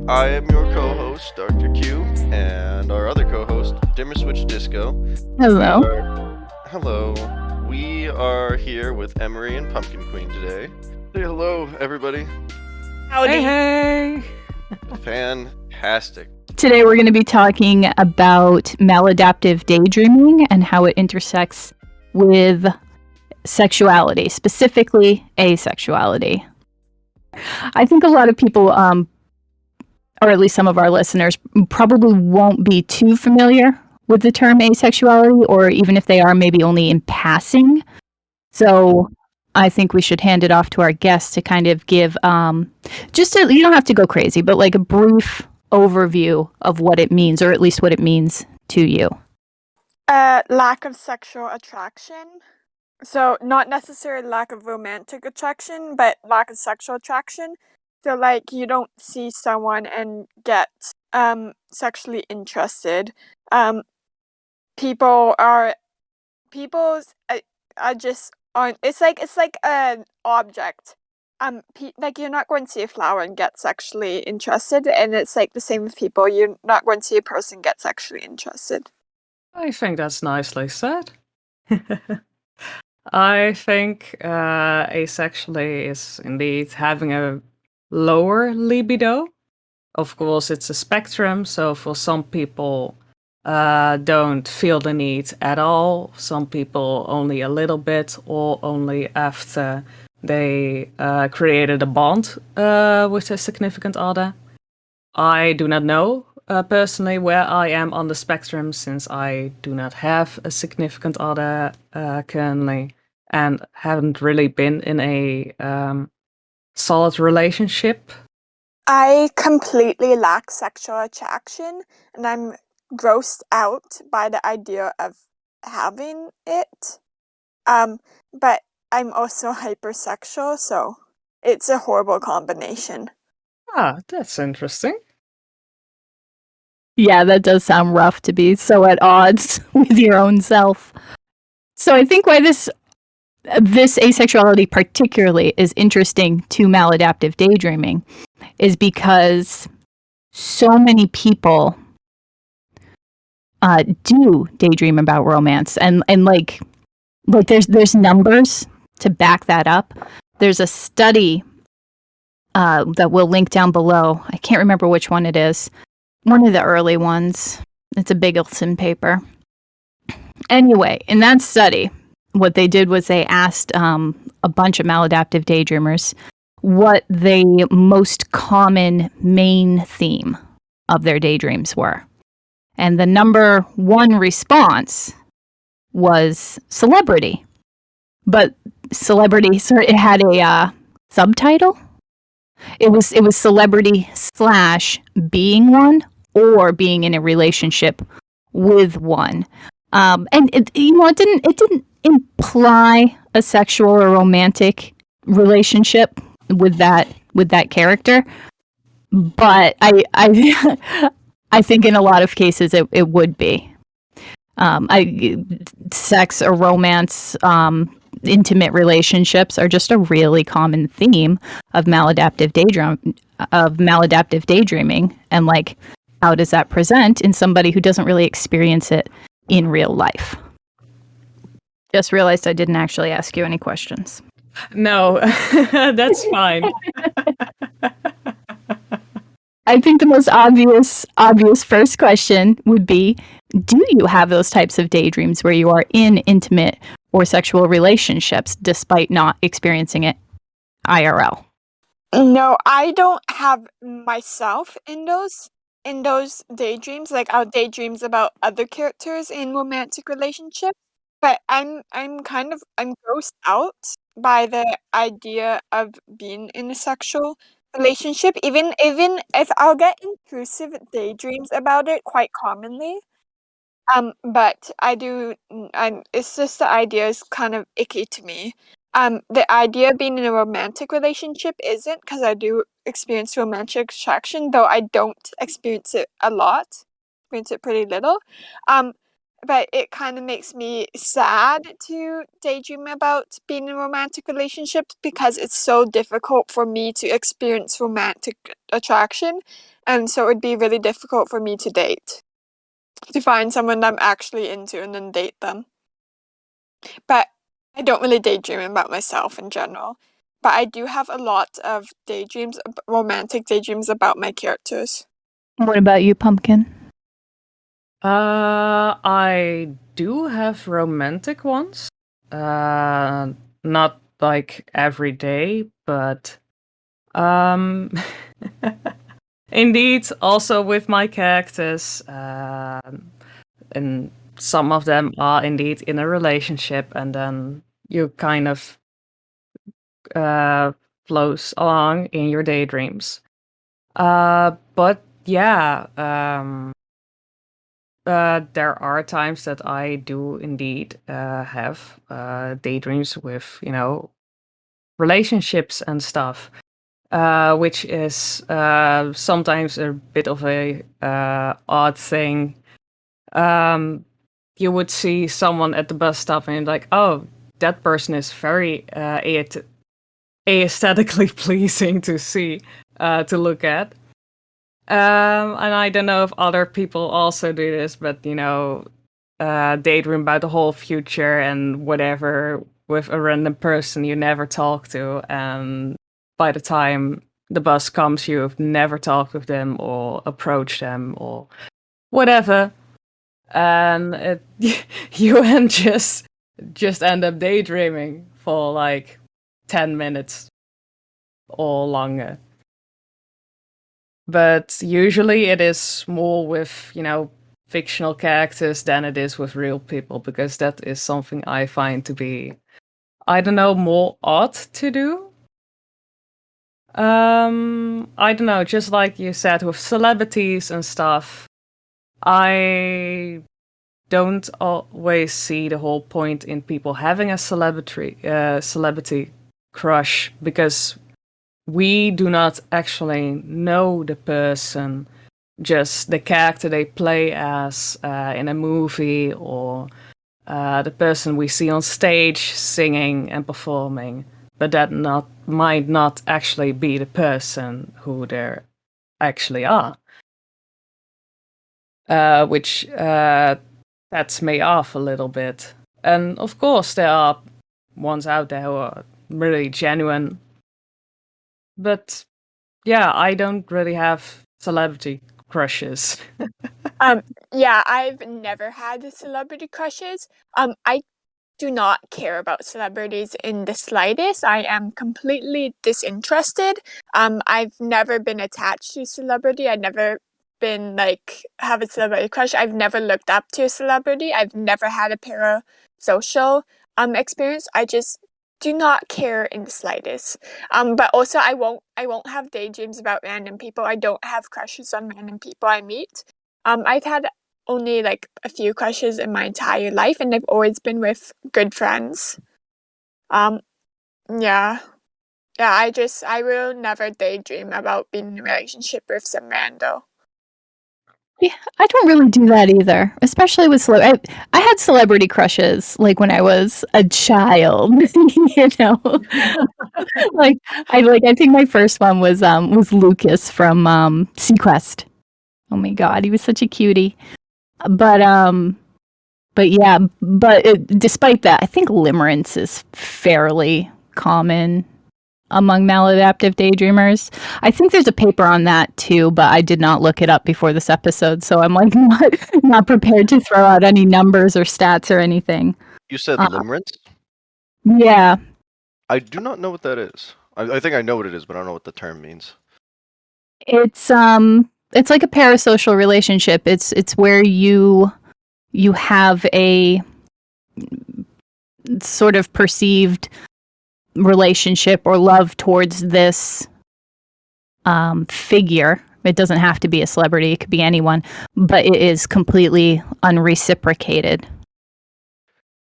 I am your co-host, Dr. Q, and our other co-host, Dimmer Switch Disco. Hello. Hello. We are here with Emerie and Pumpkin Queen today. Say hello, everybody. Howdy. Hey. Fantastic. Today we're going to be talking about maladaptive daydreaming and how it intersects with sexuality, specifically asexuality. I think a lot of people, or at least some of our listeners, probably won't be too familiar with the term asexuality, or even if they are, maybe only in passing. So I think we should hand it off to our guests to kind of give, you don't have to go crazy, but like a brief overview of what it means, or at least what it means to you. Lack of sexual attraction. So not necessarily lack of romantic attraction, but lack of sexual attraction. So like you don't see someone and get sexually interested. People are just aren't. It's like an object. Like you're not going to see a flower and get sexually interested, and it's like the same with people. You're not going to see a person get sexually interested. I think that's nicely said. I think asexually is indeed having a lower libido. Of course, it's a spectrum, so for some people don't feel the need at all. Some people only a little bit, or only after they created a bond with a significant other. I do not know personally where I am on the spectrum, since I do not have a significant other currently, and haven't really been in a solid relationship. I completely lack sexual attraction, and I'm grossed out by the idea of having it. But I'm also hypersexual, so it's a horrible combination. Ah, that's interesting. Yeah, that does sound rough to be so at odds with your own self. So I think why this asexuality particularly is interesting to maladaptive daydreaming is because so many people do daydream about romance, and like there's numbers to back that up. There's a study that we'll link down below. I can't remember which one it is. One of the early ones. It's a Bigleson paper. Anyway, in that study, what they did was they asked a bunch of maladaptive daydreamers what the most common main theme of their daydreams were. And the number one response was celebrity. But celebrity, it had a subtitle. It was celebrity / being one, or being in a relationship with one. And it didn't imply a sexual or romantic relationship with that character. But I think in a lot of cases it would be. Sex or romance, intimate relationships are just a really common theme of maladaptive daydreaming, and like, how does that present in somebody who doesn't really experience it in real life? Just realized I didn't actually ask you any questions. No, that's fine. I think the most obvious first question would be, do you have those types of daydreams where you are in intimate or sexual relationships despite not experiencing it IRL? No, I don't have myself in those daydreams. Like our daydreams about other characters in romantic relationships. But I'm grossed out by the idea of being in a sexual relationship. Even if I'll get intrusive daydreams about it quite commonly. But it's just the idea is kind of icky to me. The idea of being in a romantic relationship isn't, because I do experience romantic attraction, though I don't experience it a lot. Experience it pretty little. but it kind of makes me sad to daydream about being in romantic relationships because it's so difficult for me to experience romantic attraction, and so it would be really difficult for me to date, to find someone that I'm actually into and then date them. But I don't really daydream about myself in general. But I do have a lot of daydreams, romantic daydreams about my characters. What about you, Pumpkin? I do have romantic ones. Not like every day, but indeed, also with my characters, and some of them are indeed in a relationship, and then you kind of flows along in your daydreams. But yeah, there are times that I do indeed have daydreams with, relationships and stuff, which is sometimes a bit of a odd thing. You would see someone at the bus stop and you're like, oh, that person is very aesthetically pleasing to see, to look at. And I don't know if other people also do this, but daydream about the whole future and whatever with a random person you never talk to, and by the time the bus comes, you've never talked with them or approached them or whatever, and you and just end up daydreaming for like 10 minutes or longer. But usually it is more with, fictional characters than it is with real people, because that is something I find to be, I don't know, more odd to do. I don't know, just like you said with celebrities and stuff, I don't always see the whole point in people having a celebrity crush, because we do not actually know the person, just the character they play as in a movie, or the person we see on stage singing and performing, but that might not actually be the person who they actually are, which sets me off a little bit. And of course, there are ones out there who are really genuine, but yeah, I don't really have celebrity crushes. Yeah, I've never had celebrity crushes. I do not care about celebrities in the slightest. I am completely disinterested. I've never been attached to celebrity. I've never been have a celebrity crush. I've never looked up to a celebrity. I've never had a parasocial experience. I just do not care in the slightest. But also I won't have daydreams about random people. I don't have crushes on random people I meet. I've had only a few crushes in my entire life, and they've always been with good friends. Um, yeah. Yeah, I will never daydream about being in a relationship with some rando. Yeah, I don't really do that either, especially with I had celebrity crushes like when I was a child, you know. I think my first one was Lucas from Sequest. Oh my god, he was such a cutie. But yeah, despite that, I think limerence is fairly common among maladaptive daydreamers. I think there's a paper on that too, but I did not look it up before this episode, so I'm not prepared to throw out any numbers or stats or anything. You said limerence? Yeah. I do not know what that is. I think I know what it is, but I don't know what the term means. It's like a parasocial relationship. It's where you have a sort of perceived relationship or love towards this figure. It doesn't have to be a celebrity, it could be anyone, but it is completely unreciprocated.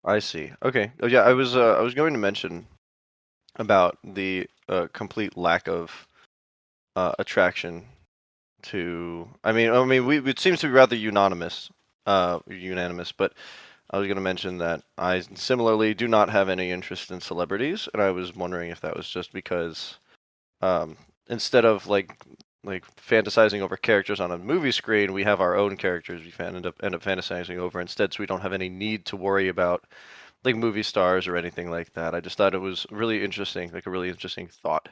I see. Okay. Oh, yeah, I was going to mention about the complete lack of attraction to. I mean, it seems to be rather unanimous unanimous, but I was going to mention that I similarly do not have any interest in celebrities, and I was wondering if that was just because um, instead of like fantasizing over characters on a movie screen, we have our own characters we end up fantasizing over instead, so we don't have any need to worry about like movie stars or anything like that. I just thought it was really interesting, like a really interesting thought.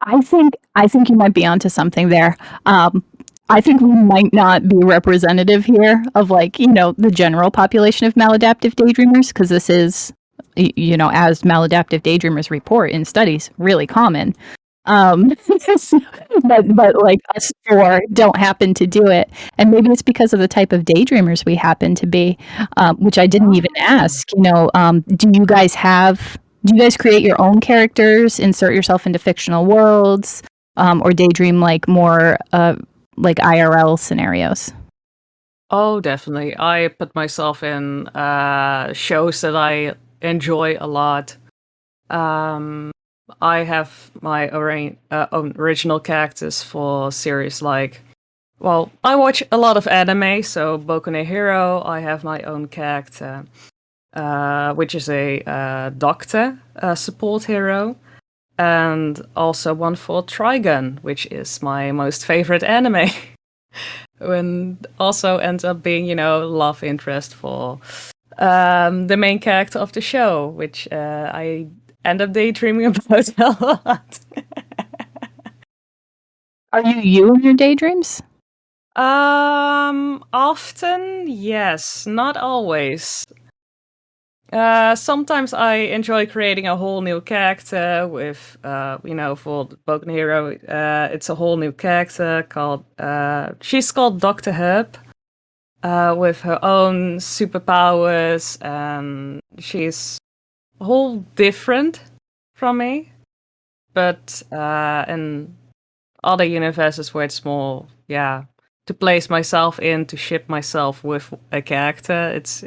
I think you might be onto something there. Um, I think we might not be representative here of like, the general population of maladaptive daydreamers, because this is, as maladaptive daydreamers report in studies, really common. Um, but like us four don't happen to do it, and maybe it's because of the type of daydreamers we happen to be, which I didn't even ask. Do you guys create your own characters, insert yourself into fictional worlds, or daydream like more like IRL scenarios? Oh, definitely. I put myself in shows that I enjoy a lot. I have my own original characters for series like. Well, I watch a lot of anime, so Boku no Hero. I have my own character, which is a doctor support hero, and also one for Trigun, which is my most favorite anime. And also ends up being, love interest for the main character of the show, which I end up daydreaming about a lot. Are you in your daydreams? Often, yes, not always. Sometimes I enjoy creating a whole new character with, for the Boku no Hero, it's a whole new character called, she's called Dr. Herb, with her own superpowers, and she's a whole different from me. But in other universes where it's more, to place myself in, to ship myself with a character, it's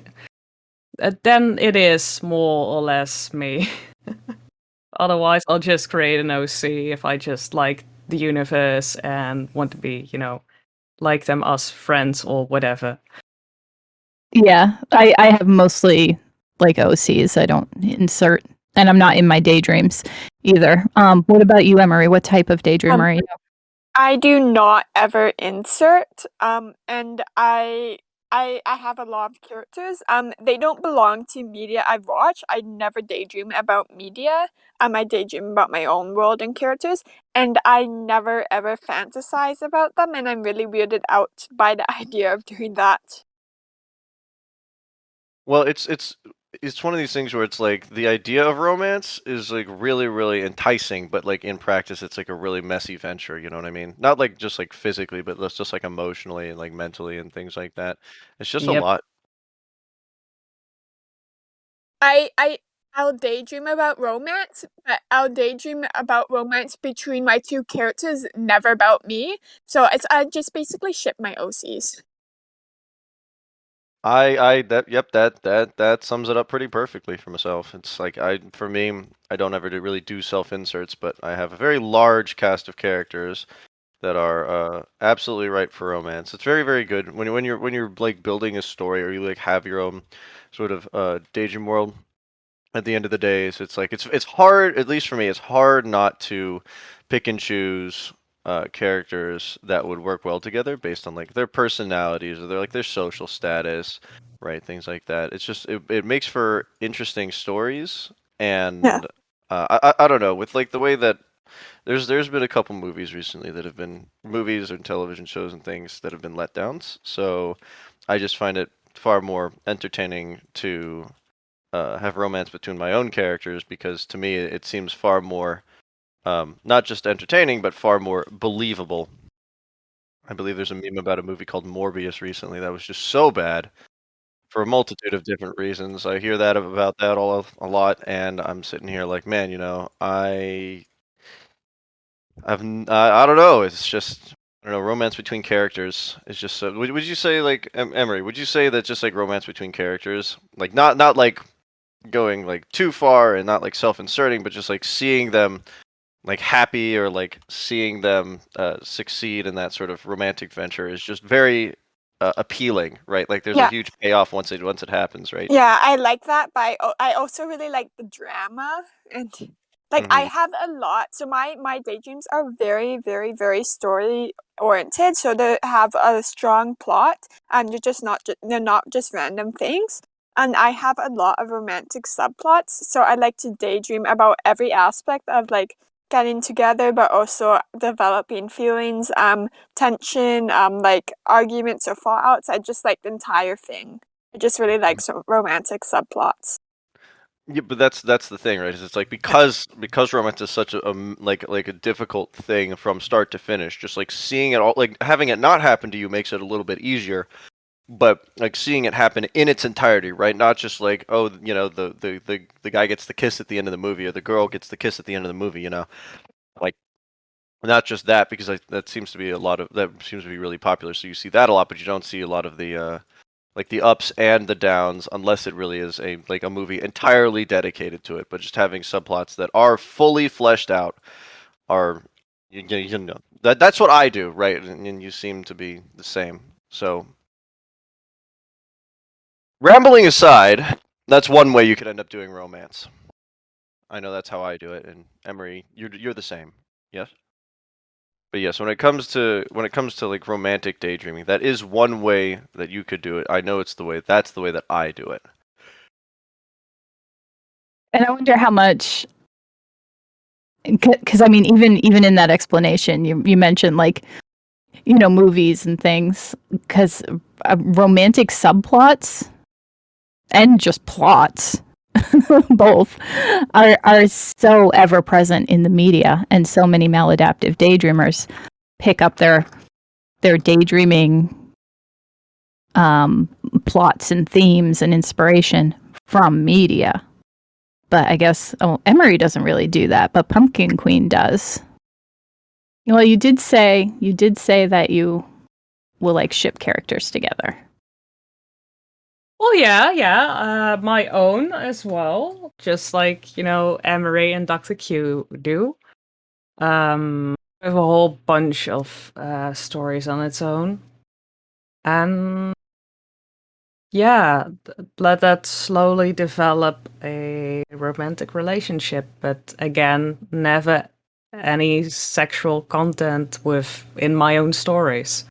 then it is more or less me. Otherwise, I'll just create an OC if I just like the universe and want to be, like them as friends or whatever. Yeah, I have mostly like OCs. I don't insert, and I'm not in my daydreams either. What about you, Emery? What type of daydreamer are you? I do not ever insert. And I have a lot of characters. They don't belong to media I watch. I never daydream about media. I daydream about my own world and characters, and I never ever fantasize about them. And I'm really weirded out by the idea of doing that. Well, it's one of these things where it's like the idea of romance is like really really enticing, but like in practice it's like a really messy venture, you know what I mean? Not like just like physically, but that's just like emotionally and like mentally and things like that. It's just a Yep. lot. I'll daydream about romance, but I'll daydream about romance between my two characters, never about me. So I just basically ship my OCs. That sums it up pretty perfectly for myself. It's like for me, I don't ever really do self inserts, but I have a very large cast of characters that are absolutely right for romance. It's very very good when you're like building a story or you like have your own sort of daydream world. At the end of the day, it's like it's hard, at least for me, it's hard not to pick and choose characters that would work well together based on like their personalities or their social status, right? Things like that. It's just it makes for interesting stories, Yeah. and I don't know, with like the way that there's been a couple movies recently that have been movies and television shows and things that have been letdowns. So I just find it far more entertaining to have romance between my own characters because to me it seems far more not just entertaining but far more believable. I believe there's a meme about a movie called Morbius recently that was just so bad for a multitude of different reasons. I hear that about that a lot, and I'm sitting here like, man, I don't know. It's just I don't know. Romance between characters is just so. Would you say like Emery? Would you say that just like romance between characters, like not like going like too far and not like self-inserting, but just like seeing them like happy or like seeing them succeed in that sort of romantic venture is just very appealing, right? Like there's a Yeah. huge payoff once it happens, right? Yeah, I like that, but I also really like the drama and like I Hmm. have a lot. So my daydreams are very, very, very story oriented. So they have a strong plot, and they're not just random things. And I have a lot of romantic subplots. So I like to daydream about every aspect of like getting together, but also developing feelings, tension, like arguments or fallouts. I just like the entire thing. I just really like some romantic subplots. Yeah, but that's the thing, right? Is it's like because romance is such like a difficult thing from start to finish. Just like seeing it all, like having it not happen to you makes it a little bit easier. But like seeing it happen in its entirety, right? Not just like, oh, the guy gets the kiss at the end of the movie, or the girl gets the kiss at the end of the movie. Like not just that, because that seems to be that seems to be really popular. So you see that a lot, but you don't see a lot of the like the ups and the downs, unless it really is a movie entirely dedicated to it. But just having subplots that are fully fleshed out are you know that's what I do, right? And you seem to be the same. So rambling aside, that's one way you could end up doing romance. I know that's how I do it, and Emerie, you're the same. Yes. But yes, when it comes to like romantic daydreaming, that is one way that you could do it. I know that's the way that I do it. And I wonder how much, because I mean, even in that explanation, you mentioned like movies and things, because romantic subplots and just plots both are so ever present in the media, and so many maladaptive daydreamers pick up their daydreaming plots and themes and inspiration from media. But I guess Emerie doesn't really do that, but Pumpkin Queen does. Well, you did say that you will like ship characters together. Well, yeah, my own as well, just like Emery and Dr. Q do. I have a whole bunch of stories on its own, and yeah, let that slowly develop a romantic relationship, but again, never any sexual content in my own stories,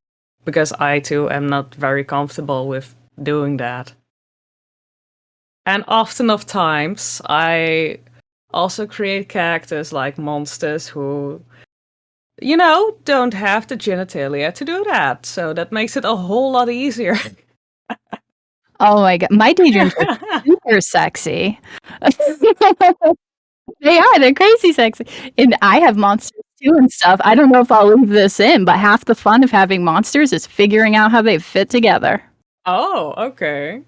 because I too am not very comfortable with doing that. And often of times, I also create characters like monsters who, don't have the genitalia to do that. So that makes it a whole lot easier. Oh my god, my daydreams are super sexy. They are. They're crazy sexy. And I have monsters too and stuff. I don't know if I'll leave this in, but half the fun of having monsters is figuring out how they fit together. Oh, okay.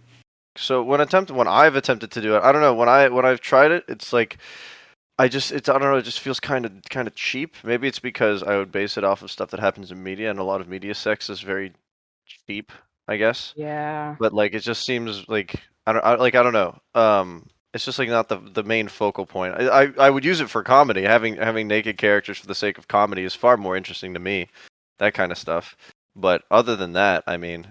So when I've attempted to do it, I don't know, when I've tried it, it's like I don't know, it just feels kind of cheap. Maybe it's because I would base it off of stuff that happens in media, and a lot of media sex is very cheap, I guess. Yeah. But like it just seems like I don't know. It's just like not the main focal point. I would use it for comedy. Having naked characters for the sake of comedy is far more interesting to me. That kind of stuff. But other than that, I mean,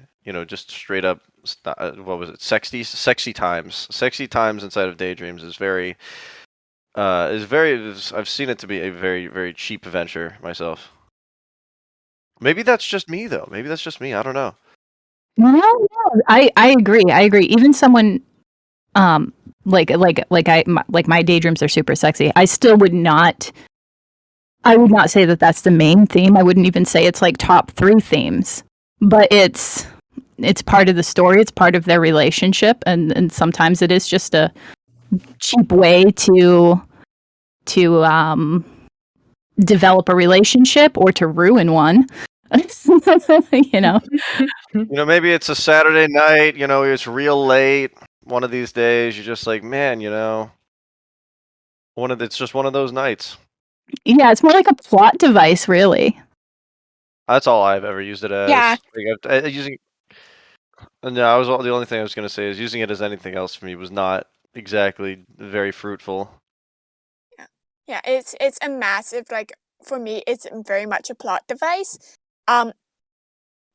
just straight up, what was it? Sexy times. Sexy times inside of Daydreams I've seen it to be a very, very cheap venture myself. Maybe that's just me though. Maybe that's just me. I don't know. No, I agree. I agree. Even someone like my daydreams are super sexy. I would not say that that's the main theme. I wouldn't even say it's like top 3 themes. But it's part of the story, it's part of their relationship, and sometimes it is just a cheap way to develop a relationship or to ruin one. Maybe it's a Saturday night, it's real late. One of these days, you're just like, man, it's just one of those nights. Yeah, it's more like a plot device, really. That's all I've ever used it as. Yeah. Like, using. No, the only thing I was gonna say is using it as anything else for me was not exactly very fruitful. Yeah, it's a massive, like, for me, it's very much a plot device. Um,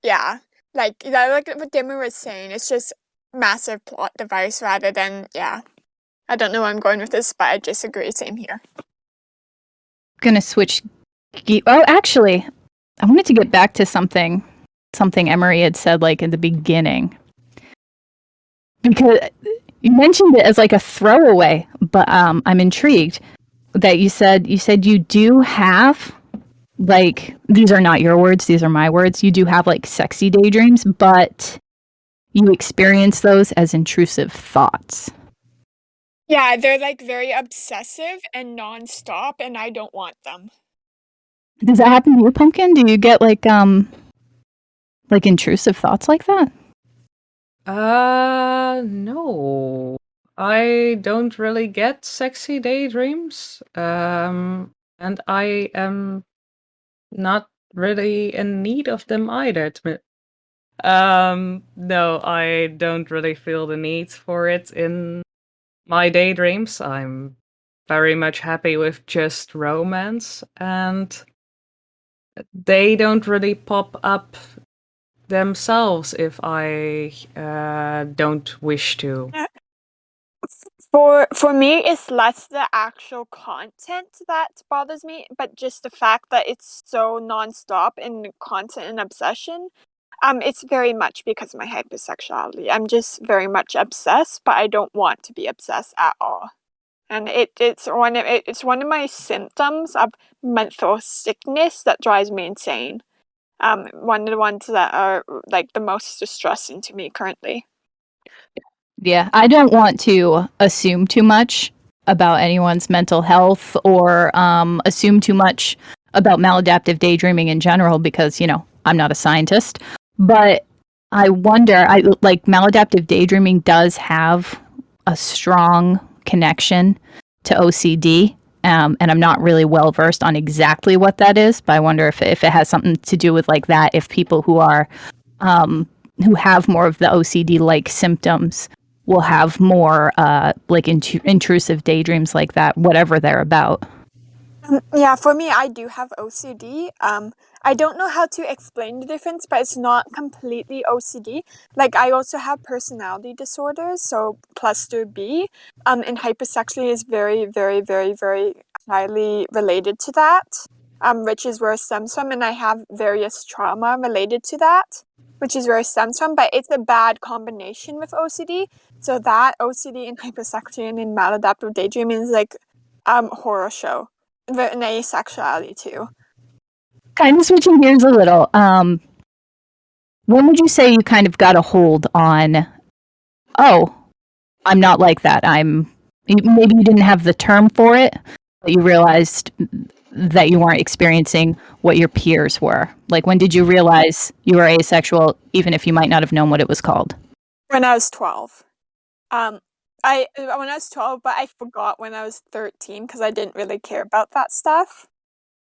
yeah, like what Dimmer was saying, it's just massive plot device rather than I don't know where I'm going with this, but I disagree. Same here. Gonna switch. Oh, actually, I wanted to get back to something Emerie had said like in the beginning, because you mentioned it as like a throwaway, but I'm intrigued that you said you do have, like, these are not your words, these are my words. You do have like sexy daydreams, but you experience those as intrusive thoughts. Yeah, they're like very obsessive and nonstop, and I don't want them. Does that happen to you, Pumpkin? Do you get like intrusive thoughts like that? No. I don't really get sexy daydreams. And I am not really in need of them either. No, I don't really feel the need for it in my daydreams. I'm very much happy with just romance, and they don't really pop up themselves if I don't wish to. For me, it's less the actual content that bothers me, but just the fact that it's so nonstop in content and obsession. It's very much because of my hypersexuality. I'm just very much obsessed, but I don't want to be obsessed at all. And it's one of my symptoms of mental sickness that drives me insane. One of the ones that are like the most distressing to me currently. Yeah, I don't want to assume too much about anyone's mental health or assume too much about maladaptive daydreaming in general because, I'm not a scientist. But I wonder, like maladaptive daydreaming does have a strong connection to OCD. And I'm not really well versed on exactly what that is, but I wonder if it has something to do with like that, if people who are who have more of the OCD like symptoms will have more like intrusive daydreams like that, whatever they're about. Yeah, for me, I do have OCD. I don't know how to explain the difference, but it's not completely OCD. Like, I also have personality disorders, so cluster B, and hypersexuality is very, very, very, very highly related to that, which is where it stems from, and I have various trauma related to that, which is where it stems from, but it's a bad combination with OCD. So that OCD and hypersexuality and maladaptive daydreaming is like horror show. And asexuality too. Kind of switching gears a little. When would you say you kind of got a hold on? Oh, I'm not like that. Maybe you didn't have the term for it, but you realized that you weren't experiencing what your peers were. Like, when did you realize you were asexual, even if you might not have known what it was called? When I was 12. When I was 12, but I forgot when I was 13 because I didn't really care about that stuff.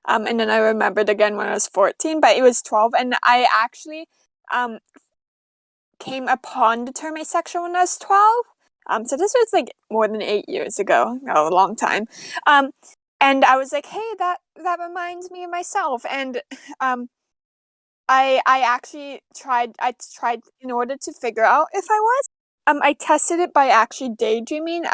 And then I remembered again when I was 14, but it was 12, and I actually came upon the term asexual when I was 12. So this was like more than 8 years ago, a long time. And I was like, hey, that reminds me of myself, and I actually tried in order to figure out if I was. I tested it by actually daydreaming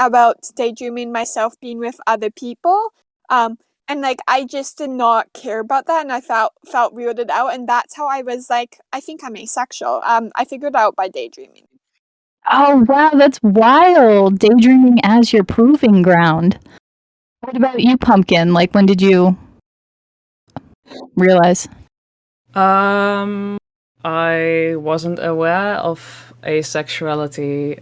myself being with other people. And like I just did not care about that, and I felt weirded out, and that's how I was like, I think I'm asexual. I figured out by daydreaming. Oh, wow, that's wild. Daydreaming as your proving ground. What about you, Pumpkin? Like, when did you realize? I wasn't aware of asexuality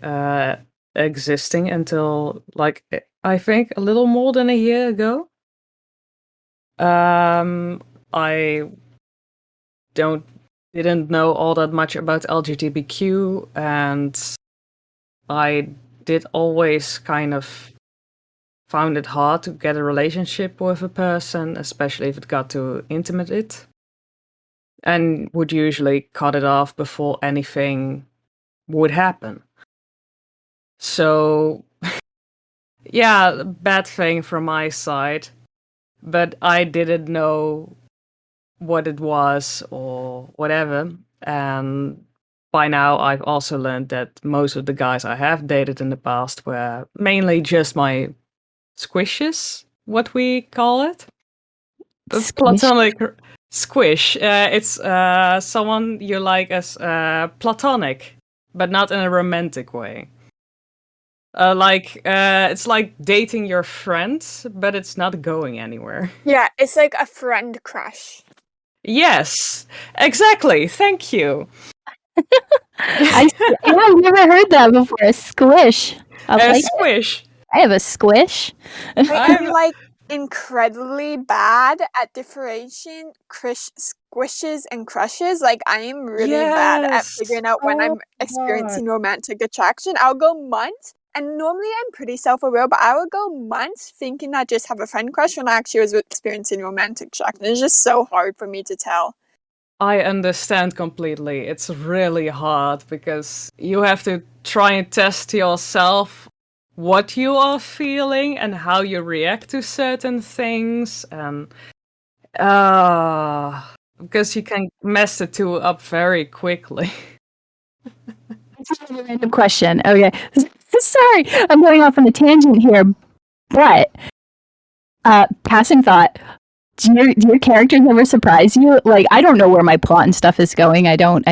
existing until like I think a little more than a year ago. I didn't know all that much about LGBTQ, and I did always kind of found it hard to get a relationship with a person, especially if it got too intimate, and would usually cut it off before anything would happen. So, yeah, bad thing from my side, but I didn't know what it was or whatever. And by now, I've also learned that most of the guys I have dated in the past were mainly just my squishes, what we call it. That's Squish. platonic squish. It's someone you like as platonic, but not in a romantic way. It's like dating your friends, but it's not going anywhere. Yeah, it's like a friend crush. Yes, exactly. Thank you. I've never heard that before. A squish. A squish. I have a squish. I'm like incredibly bad at differentiating squishes and crushes. Like I am really bad at Yes. figuring out when I'm experiencing romantic attraction. I'll go months, and normally I'm pretty self-aware, but I would go months thinking I just have a friend crush when I actually was experiencing romantic attraction. It's just so hard for me to tell. I understand completely. It's really hard because you have to try and test yourself what you are feeling and how you react to certain things, and because you can mess the two up very quickly. It's a random question. Okay. Sorry, I'm going off on a tangent here, but passing thought. Do your characters ever surprise you? Like, I don't know where my plot and stuff is going. I don't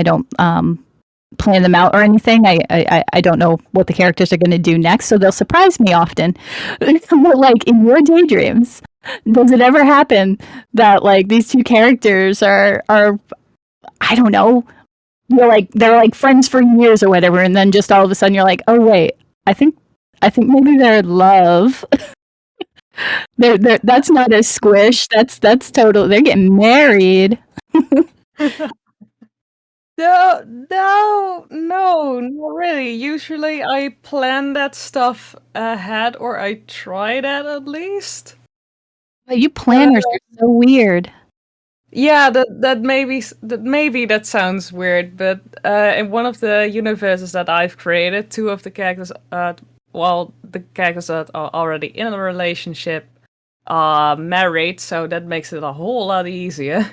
plan them out or anything. I don't know what the characters are going to do next, so they'll surprise me often. But like in your daydreams, does it ever happen that like these two characters are I don't know, they're like friends for years or whatever, and then just all of a sudden you're like, oh wait, I think maybe they're in love. That's not a squish. That's total. They're getting married. No, not really. Usually I plan that stuff ahead, or I try that at least. But you planners are so weird. Yeah, that maybe that sounds weird, but in one of the universes that I've created, two of the characters, the characters that are already in a relationship are married, so that makes it a whole lot easier.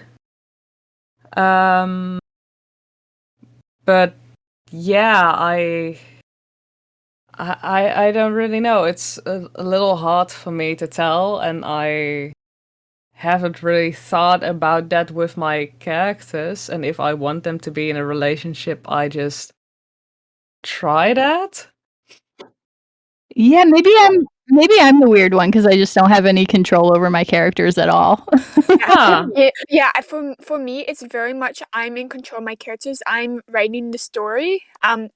But yeah, I don't really know. It's a little hard for me to tell, and I haven't really thought about that with my characters. And if I want them to be in a relationship, I just try that. Yeah, maybe I'm the weird one because I just don't have any control over my characters at all. Huh. Yeah. For me, it's very much I'm in control of my characters. I'm writing the story.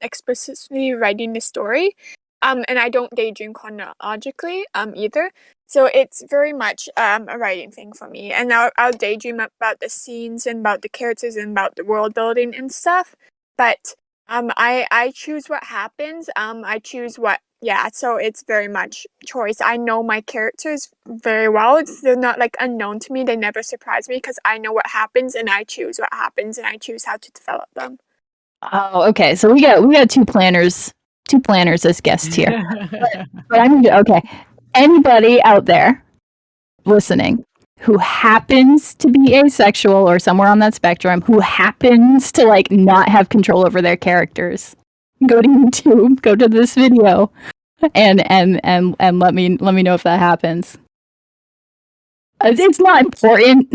Explicitly writing the story. And I don't daydream chronologically. Either. So it's very much a writing thing for me. And I'll daydream about the scenes and about the characters and about the world building and stuff. But I choose what happens. I choose what. Yeah, so it's very much choice. I know my characters very well. They're not like unknown to me. They never surprise me because I know what happens and I choose what happens and I choose how to develop them. Oh, okay. So we got two planners as guests here. But I'm okay. Anybody out there listening who happens to be asexual or somewhere on that spectrum, who happens to like not have control over their characters, go to YouTube, go to this video, and let me know if that happens. It's not important.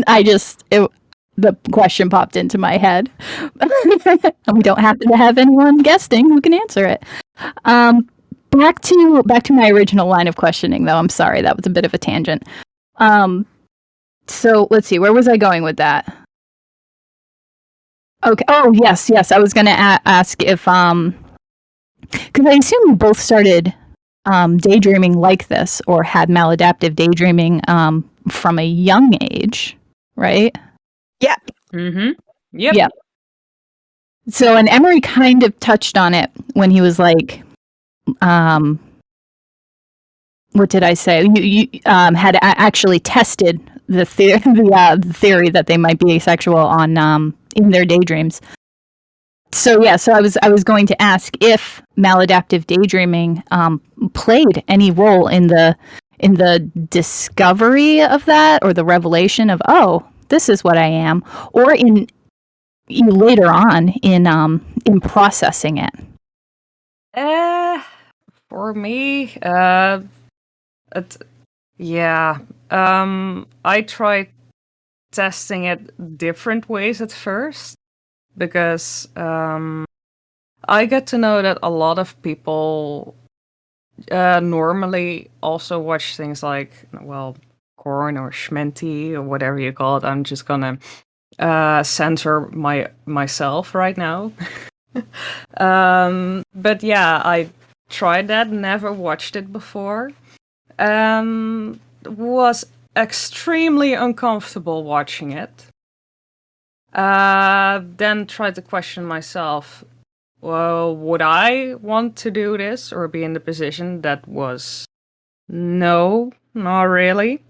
The question popped into my head. And we don't happen to have anyone guesting who can answer it. Back to my original line of questioning, though. I'm sorry, that was a bit of a tangent. So let's see, where was I going with that? Okay. Oh, yes. I was going to ask if because I assume you both started daydreaming like this, or had maladaptive daydreaming from a young age, right? Yeah. Mm-hmm. Yep. Yeah. So, and Emerie kind of touched on it when he was like, what did I say? You had actually tested the theory that they might be asexual on in their daydreams. So yeah, so I was going to ask if maladaptive daydreaming played any role in the discovery of that, or the revelation of, oh, this is what I am, or in you later on in processing it? For me, yeah. I tried testing it different ways at first because I get to know that a lot of people normally also watch things like, well, corn or schmenti or whatever you call it. I'm just gonna censor myself right now. But yeah, I tried that, never watched it before. Was extremely uncomfortable watching it. Then tried to question myself, well, would I want to do this or be in the position that was no, not really.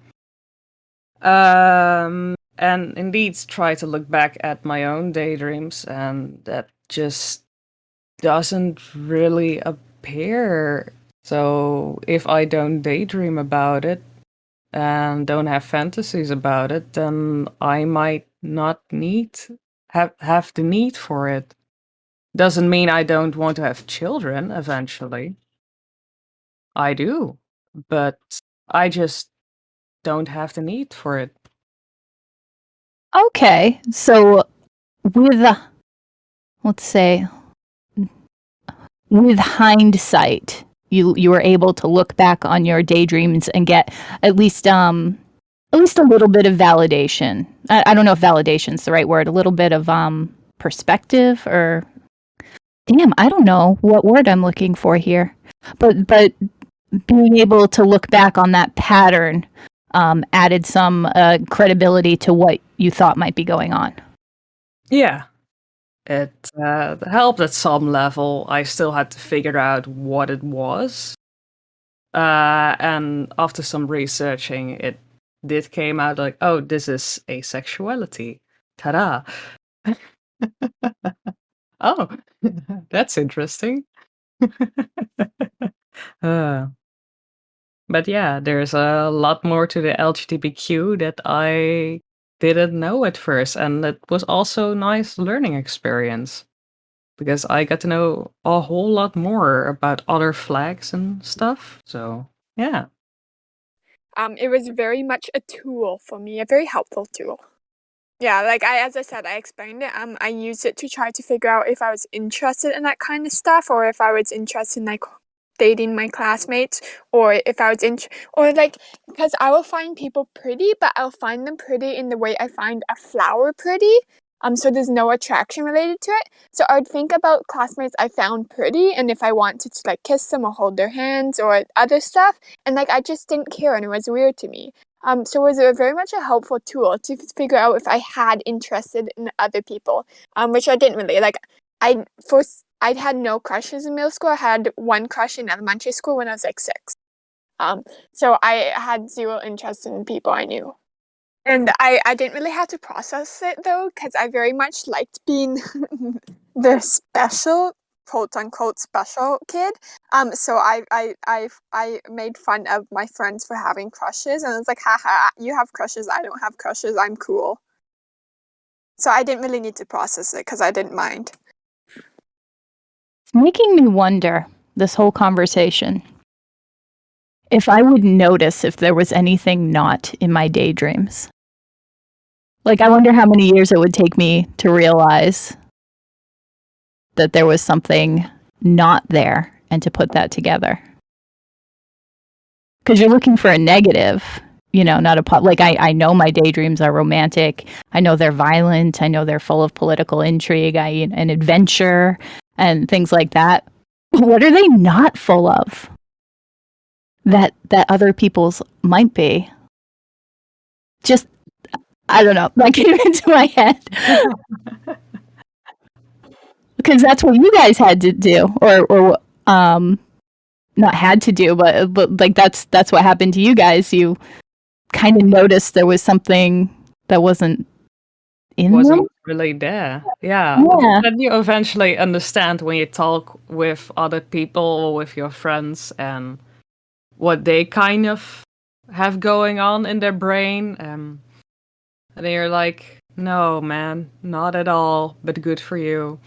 And indeed try to look back at my own daydreams, and that just doesn't really appear. So if I don't daydream about it and don't have fantasies about it, then I might not have the need for it. Doesn't mean I don't want to have children eventually. I do, but I just don't have the need for it. Okay, so with let's say with hindsight, you were able to look back on your daydreams and get at least a little bit of validation. I don't know if validation's the right word. A little bit of perspective, or damn, I don't know what word I'm looking for here. But being able to look back on that pattern added some credibility to what you thought might be going on. Yeah. It helped at some level. I still had to figure out what it was. And after some researching, it did came out like, oh, this is asexuality. Ta-da. Oh, that's interesting. uh, but yeah, there's a lot more to the LGBTQ that I didn't know at first. And it was also a nice learning experience, because I got to know a whole lot more about other flags and stuff. So, yeah. It was very much a tool for me, a very helpful tool. Yeah, like as I said, I explained it. I used it to try to figure out if I was interested in that kind of stuff, or if I was interested in like dating my classmates, or if I was or like, because I will find people pretty, but I'll find them pretty in the way I find a flower pretty. So there's no attraction related to it. So I would think about classmates I found pretty, and if I wanted to like kiss them or hold their hands or other stuff, and like I just didn't care, and it was weird to me. So it was very much a helpful tool to figure out if I had interested in other people, which I didn't really. Like, I had no crushes in middle school. I had one crush in elementary school when I was like 6. So I had zero interest in people I knew. And I didn't really have to process it though, because I very much liked being the special, quote unquote, special kid. So I made fun of my friends for having crushes, and I was like, haha, you have crushes, I don't have crushes, I'm cool. So I didn't really need to process it because I didn't mind. It's making me wonder, this whole conversation, if I would notice if there was anything not in my daydreams. Like, I wonder how many years it would take me to realize that there was something not there and to put that together. Because you're looking for a negative, not a like I know my daydreams are romantic. I know they're violent. I know they're full of political intrigue and adventure and things like that. What are they not full of that other people's might be? Just, I don't know, that came into my head. Because that's what you guys had to do, or not had to do, but like that's what happened to you guys. You kind of noticed there was something that wasn't Wasn't really there. Yeah. Yeah. Then you eventually understand when you talk with other people or with your friends and what they kind of have going on in their brain. And then you're like, No, man, not at all, but good for you.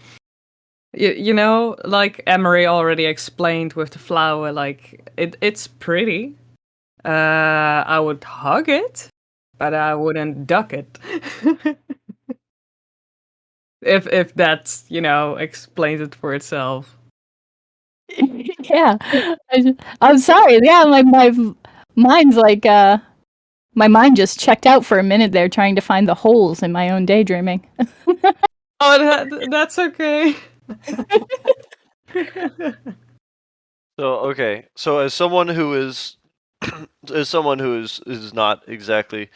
You know, like Emery already explained with the flower, like it's pretty. I would hug it, but I wouldn't duck it. If that's, explains it for itself. Yeah. I'm sorry. Yeah, my mind's like my mind just checked out for a minute there trying to find the holes in my own daydreaming. Oh, that's okay. So okay, so as someone who is is not exactly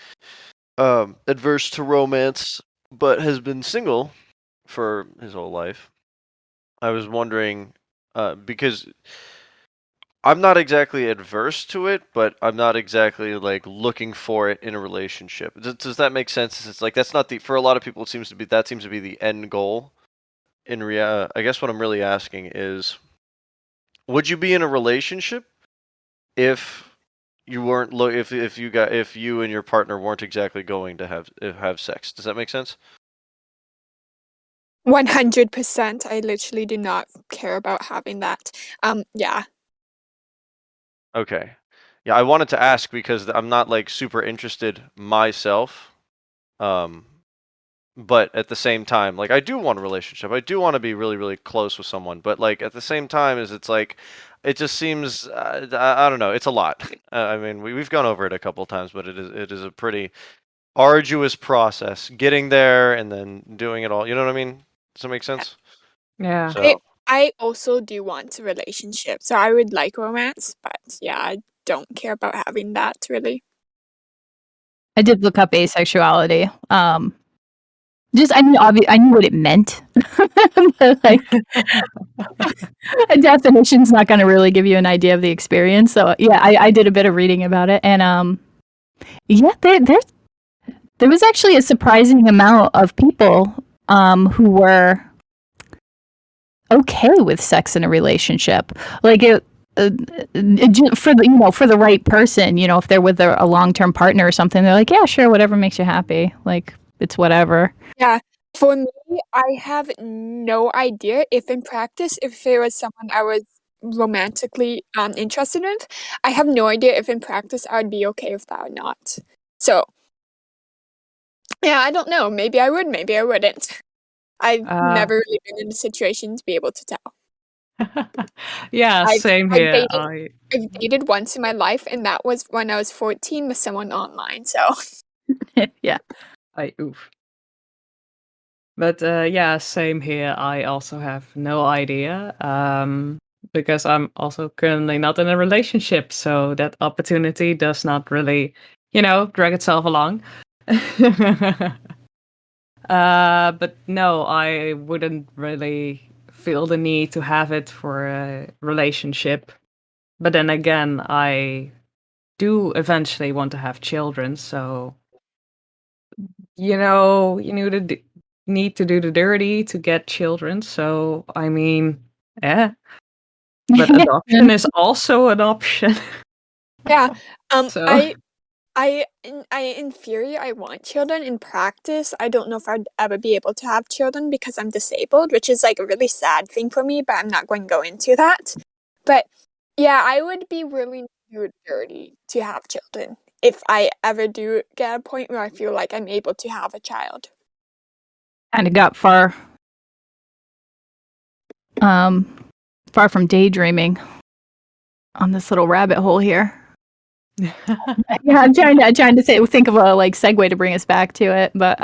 adverse to romance, but has been single for his whole life, I was wondering, because I'm not exactly adverse to it, but I'm not exactly like looking for it in a relationship. Does that make sense? It's like that's not the for a lot of people. It seems to be the end goal. I guess what I'm really asking is, would you be in a relationship if you weren't if you and your partner weren't exactly going to have sex? Does that make sense? 100%. I literally do not care about having that. Yeah. Okay. Yeah, I wanted to ask because I'm not like super interested myself. Um, but at the same time, like I do want a relationship. I do want to be really, really close with someone. But like at the same time, is it's like it just seems I don't know. It's a lot. I mean, we've gone over it a couple times, but it is a pretty arduous process getting there and then doing it all. You know what I mean? Does that make sense? Yeah. I So I also do want a relationship, so I would like romance, but yeah, I don't care about having that really. I did look up asexuality. Just I knew what it meant. But, like a definition's not gonna really give you an idea of the experience. So yeah, I did a bit of reading about it, and yeah, there was actually a surprising amount of people who were okay with sex in a relationship. Like for the right person, if they're with a long-term partner or something, they're like, yeah, sure, whatever makes you happy. Like it's whatever. Yeah. For me, I have no idea if in practice, if it was someone I was romantically interested in, I have no idea if in practice I would be okay with that or not. So, yeah, I don't know. Maybe I would, maybe I wouldn't. I've Uh, never really been in a situation to be able to tell. yeah, I've same I've here. dated I've dated once in my life, and that was when I was 14 with someone online. So Yeah. Oof. But yeah, same here. I also have no idea. Because I'm also currently not in a relationship, so that opportunity does not really, drag itself along. But no, I wouldn't really feel the need to have it for a relationship. But then again, I do eventually want to have children, so need to do the dirty to get children. So I mean, yeah. But adoption is also an option. yeah, So in theory, I want children. In practice, I don't know if I'd ever be able to have children because I'm disabled, which is like a really sad thing for me, but I'm not going to go into that. But yeah, I would be willing to do it dirty to have children if I ever do get a point where I feel like I'm able to have a child. Kind of got far from daydreaming on this little rabbit hole here. Yeah, I'm trying to think of a like segue to bring us back to it, but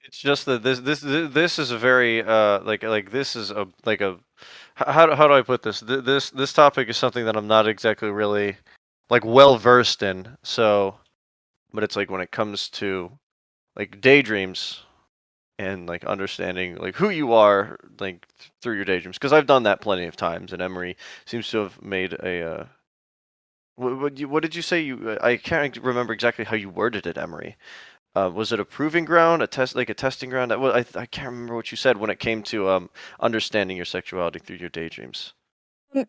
it's just that this is a very like this is a like a how do I put this? This topic is something that I'm not exactly really like well versed in. So, but it's like when it comes to like daydreams and like understanding like who you are like through your daydreams, because I've done that plenty of times, and Emery seems to have made a what did you say you I can't remember exactly how you worded it, Emery. Was it a proving ground, a test, like a testing ground? I can't remember what you said when it came to understanding your sexuality through your daydreams.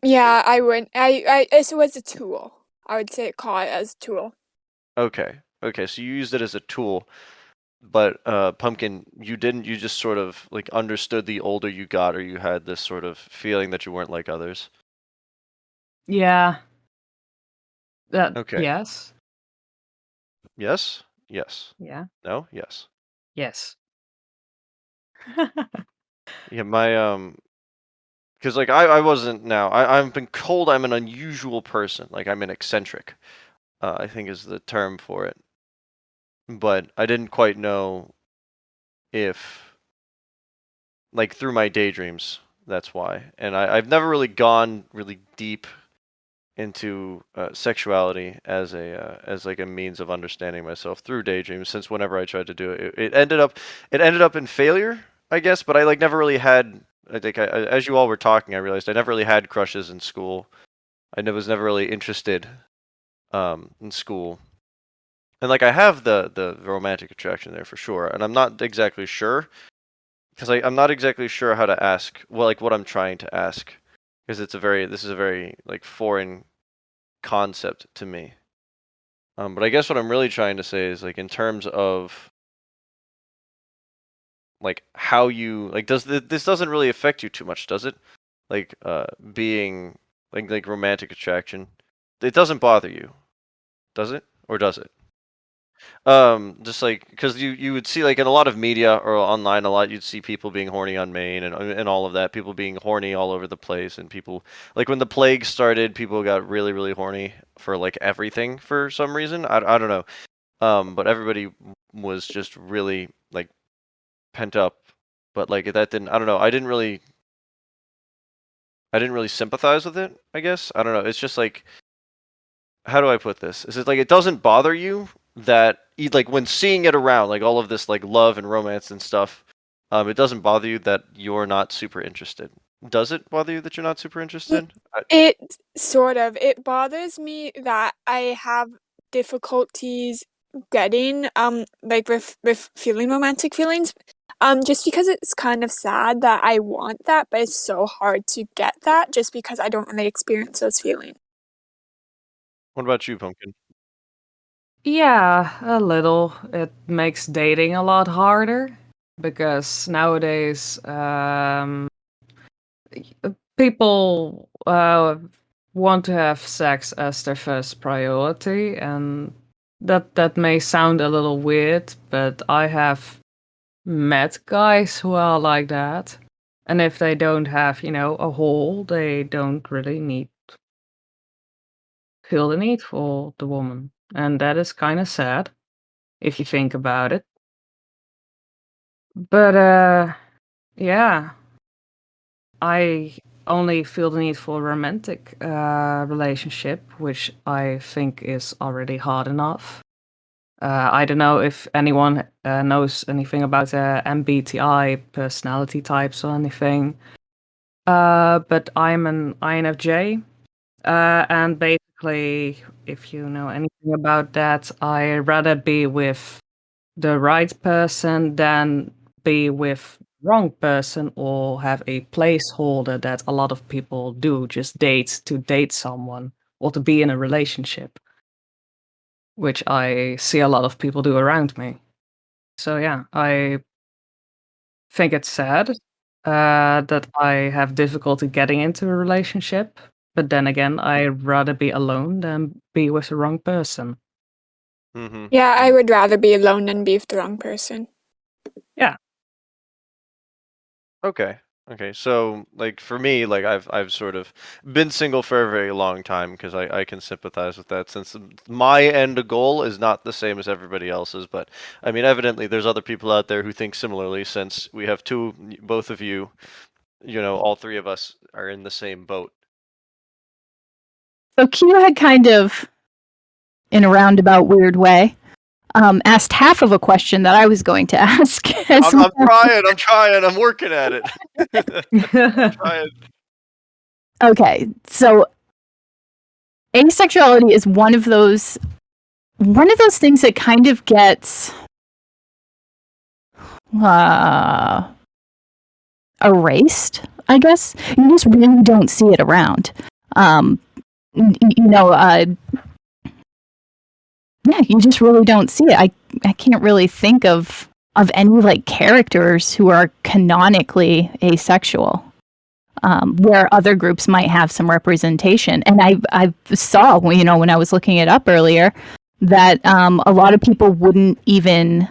Yeah, I would. It was a tool. I would say call it as a tool. Okay, okay, so you used it as a tool, but Pumpkin, you didn't. You just sort of like understood the older you got, or you had this sort of feeling that you weren't like others. Yeah. Okay. Yes. Yes. Yes. Yeah. No. Yes. Yes. Yeah. My because like I wasn't now. I've been told I'm an unusual person. Like I'm an eccentric. I think is the term for it. But I didn't quite know if like through my daydreams. That's why. And I've never really gone really deep into sexuality as like a means of understanding myself through daydreams. Since whenever I tried to do it, it ended up in failure, I guess. But I like never really had. I think as you all were talking, I realized I never really had crushes in school. Was never really interested in school. And like I have the romantic attraction there for sure, and I'm not exactly sure because I'm not exactly sure how to ask. Well, like what I'm trying to ask, because this is a very like foreign concept to me. But I guess what I'm really trying to say is like in terms of like how you like this doesn't really affect you too much, does it? Like being like romantic attraction, it doesn't bother you, does it? Or does it? Just like because you would see like in a lot of media or online a lot you'd see people being horny on Maine and all of that, people being horny all over the place, and people like when the plague started, people got really horny for like everything for some reason. I don't know. But everybody was just really like pent up. But like that didn't. I don't know. I didn't really sympathize with it. I guess I don't know. It's just like how do I put this? Is it like it doesn't bother you that like when seeing it around, like all of this like love and romance and stuff, it doesn't bother you that you're not super interested. Does it bother you that you're not super interested? It sort of it bothers me that I have difficulties getting like with feeling romantic feelings. Just because it's kind of sad that I want that, but it's so hard to get that just because I don't really experience those feelings. What about you, Pumpkin? Yeah, a little. It makes dating a lot harder because nowadays people want to have sex as their first priority, and that may sound a little weird, but I have met guys who are like that. And if they don't have, a hole, they don't really feel the need for the woman. And that is kind of sad if you think about it. But yeah, I only feel the need for a romantic relationship, which I think is already hard enough. I don't know if anyone knows anything about MBTI personality types or anything, but I'm an INFJ, and basically, if you know anything about that, I rather be with the right person than be with the wrong person or have a placeholder that a lot of people do, just date to date someone or to be in a relationship, which I see a lot of people do around me. So yeah, I think it's sad that I have difficulty getting into a relationship, but then again, I'd rather be alone than be with the wrong person. Mm-hmm. Yeah, I would rather be alone than be with the wrong person. Yeah. Okay. Okay. So, like for me, like I've sort of been single for a very long time because I can sympathize with that since my end goal is not the same as everybody else's. But I mean, evidently, there's other people out there who think similarly. Since we have both of you, all three of us are in the same boat. So Q had kind of, in a roundabout weird way, asked half of a question that I was going to ask. I'm trying. I'm working at it. I'm trying. Okay, so asexuality is one of those things that kind of gets erased, I guess. You just really don't see it around. You know, yeah, you just really don't see it. I can't really think of any like characters who are canonically asexual, where other groups might have some representation. And I saw when I was looking it up earlier that a lot of people wouldn't even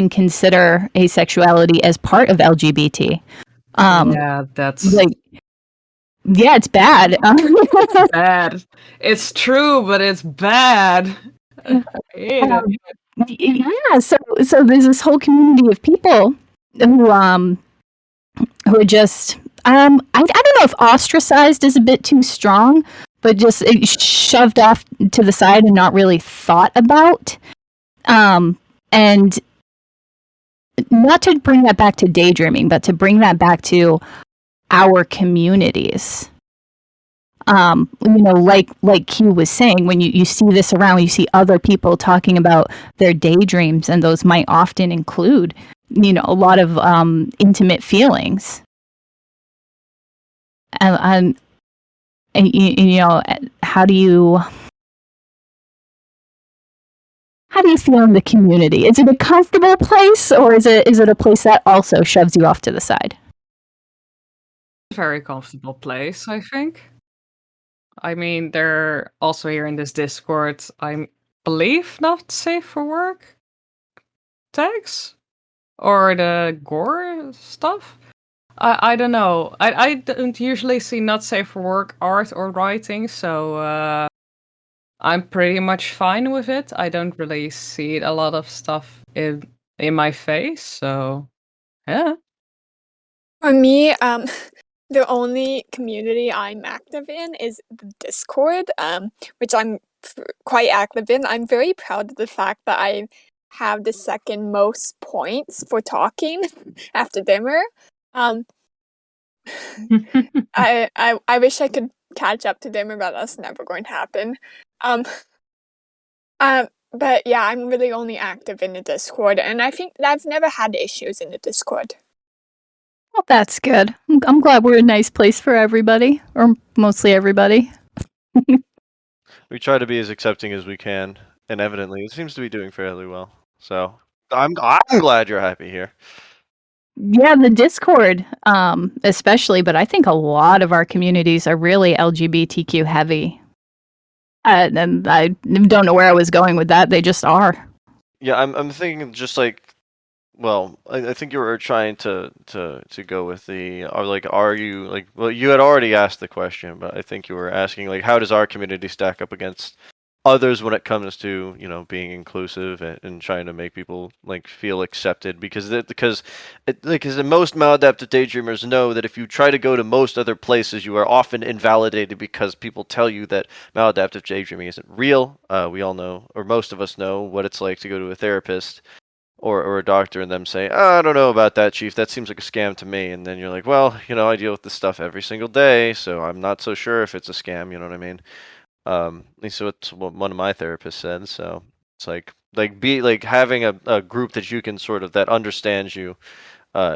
consider asexuality as part of LGBT. Yeah, that's Like, yeah, it's bad. bad. It's true, but it's bad. I hate it. Yeah, so there's this whole community of people who are just I don't know if ostracized is a bit too strong, but just shoved off to the side and not really thought about. And not to bring that back to daydreaming, but to bring that back to our communities. Like Q was saying, when you see this around, you see other people talking about their daydreams, and those might often include, a lot of intimate feelings. And how do you feel in the community? Is it a comfortable place, or is it a place that also shoves you off to the side? Very comfortable place, I think. I mean, they're also here in this Discord, I believe, not safe for work tags or the gore stuff. I don't know. I don't usually see not safe for work art or writing, so I'm pretty much fine with it. I don't really see a lot of stuff in my face, so yeah. For me, the only community I'm active in is the Discord, which I'm quite active in. I'm very proud of the fact that I have the second most points for talking after Dimmer. I wish I could catch up to Dimmer, but that's never going to happen. But yeah, I'm really only active in the Discord, and I think I've never had issues in the Discord. Well, that's good. I'm glad we're a nice place for everybody, or mostly everybody. We try to be as accepting as we can, and evidently it seems to be doing fairly well. So I'm glad you're happy here. Yeah, the Discord, especially, but I think a lot of our communities are really LGBTQ heavy. And I don't know where I was going with that. They just are. Yeah, I'm thinking just like, well, I think you were trying to go with the, or like, are you like, well, you had already asked the question, but I think you were asking like, how does our community stack up against others when it comes to being inclusive and trying to make people like feel accepted, because most maladaptive daydreamers know that if you try to go to most other places, you are often invalidated because people tell you that maladaptive daydreaming isn't real. We all know, or most of us know, what it's like to go to a therapist or a doctor and them say, oh, I don't know about that, chief, that seems like a scam to me. And then you're like, well, I deal with this stuff every single day, so I'm not so sure if it's a scam. You know what I mean? At least what one of my therapists said. So it's like be like having a group that you can sort of that understands you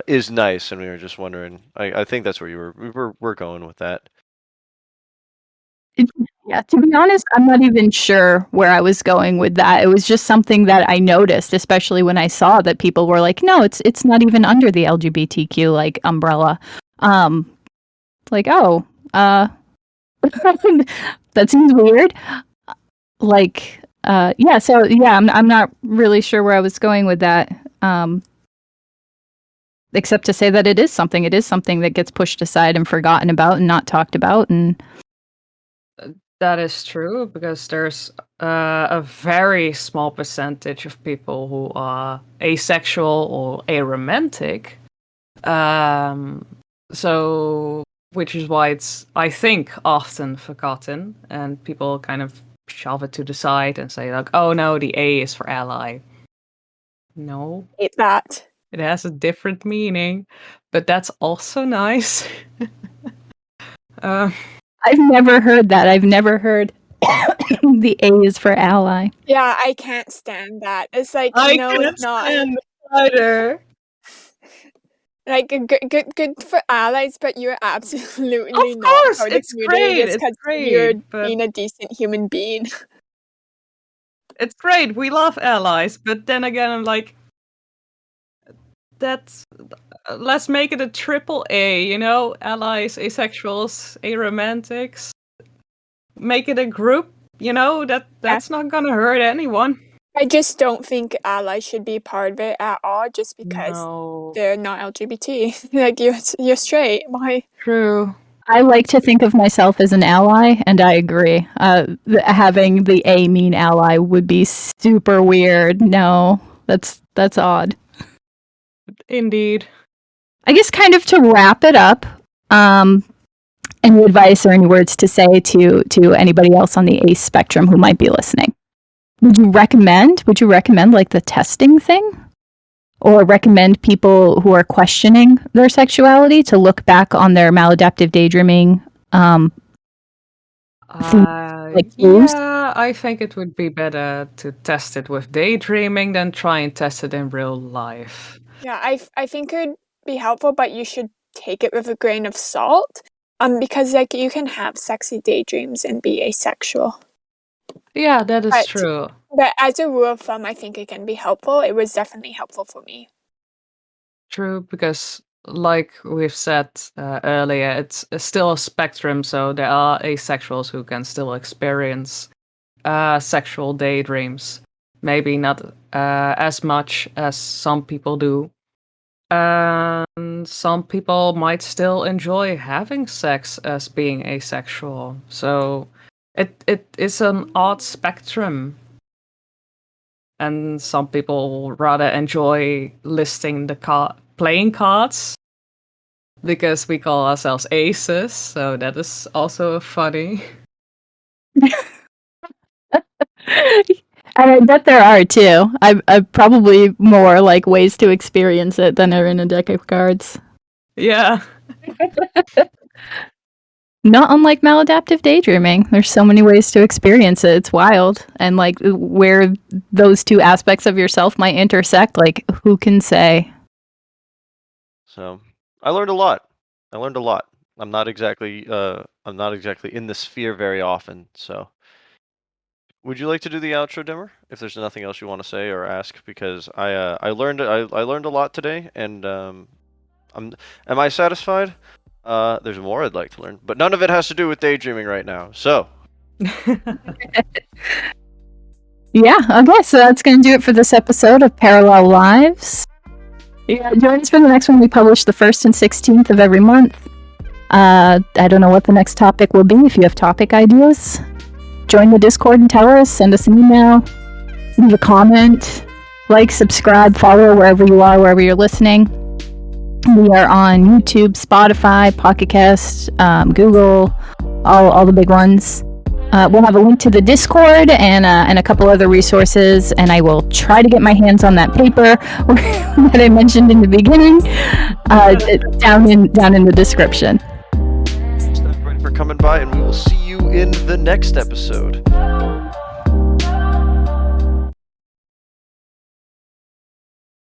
is nice. And we were just wondering. I think that's where we're going with that. Yeah, to be honest, I'm not even sure where I was going with that. It was just something that I noticed, especially when I saw that people were like, "No, it's not even under the LGBTQ like umbrella." Like, oh, that seems weird. Like, yeah. So yeah, I'm not really sure where I was going with that. Except to say that it is something that gets pushed aside and forgotten about and not talked about. And that is true, because there's a very small percentage of people who are asexual or aromantic. So, which is why it's, I think, often forgotten, and people kind of shove it to the side and say like, "Oh no, the A is for ally." No, Hate that. it has a different meaning, but that's also nice. I've never heard that. I've never heard the A is for ally. Yeah, I can't stand that. It's like, I no, can't it's not. stand it either. Like good for allies, but you're absolutely Of not course, part of the it's community great. just It's because great, you're but being a decent human being. It's great. We love allies, but then again, I'm like, that's let's make it a triple A. You know, allies, asexuals, aromantics. Make it a group. You know that's not gonna hurt anyone. I just don't think allies should be part of it at all, just because No, they're not LGBT. Like you're straight. Why? true. I like to think of myself as an ally, and I agree. Having the A mean ally would be super weird. No, that's odd. Indeed. I guess kind of to wrap it up, any advice or any words to say to anybody else on the ACE spectrum who might be listening? Would you recommend like the testing thing? Or recommend people who are questioning their sexuality to look back on their maladaptive daydreaming clues? Yeah, I think it would be better to test it with daydreaming than try and test it in real life. Yeah, I think it would be helpful, but you should take it with a grain of salt. Because like you can have sexy daydreams and be asexual. Yeah, that is But- true. But as a rule of thumb, I think it can be helpful. It was definitely helpful for me. True, because like we've said earlier, it's still a spectrum, so there are asexuals who can still experience sexual daydreams. Maybe not as much as some people do. And some people might still enjoy having sex as being asexual. So it is an odd spectrum. And some people rather enjoy listing the playing cards because we call ourselves aces, so that is also funny. And I bet there are too. I probably more like ways to experience it than are in a deck of cards. Yeah. Not unlike maladaptive daydreaming. There's so many ways to experience it. It's wild. And like where those two aspects of yourself might intersect, like who can say? So I learned a lot. I'm not exactly in the sphere very often. So would you like to do the outro, Dimmer? If there's nothing else you want to say or ask, because I learned a lot today, and am I satisfied? There's more I'd like to learn, but none of it has to do with daydreaming right now. So Yeah, okay, so that's going to do it for this episode of Parallel Lives. Yeah, join us for the next one. We publish the 1st and 16th of every month. I don't know what the next topic will be. If you have topic ideas, join the Discord and tell us. Send us an email. Leave a comment. Like, subscribe, follow wherever you are, wherever you're listening. We are on YouTube, Spotify, Pocket Cast, Google, all the big ones. We'll have a link to the Discord and a couple other resources, and I will try to get my hands on that paper that I mentioned in the beginning down in the description. thanks everybody for coming by, and we will see you in the next episode.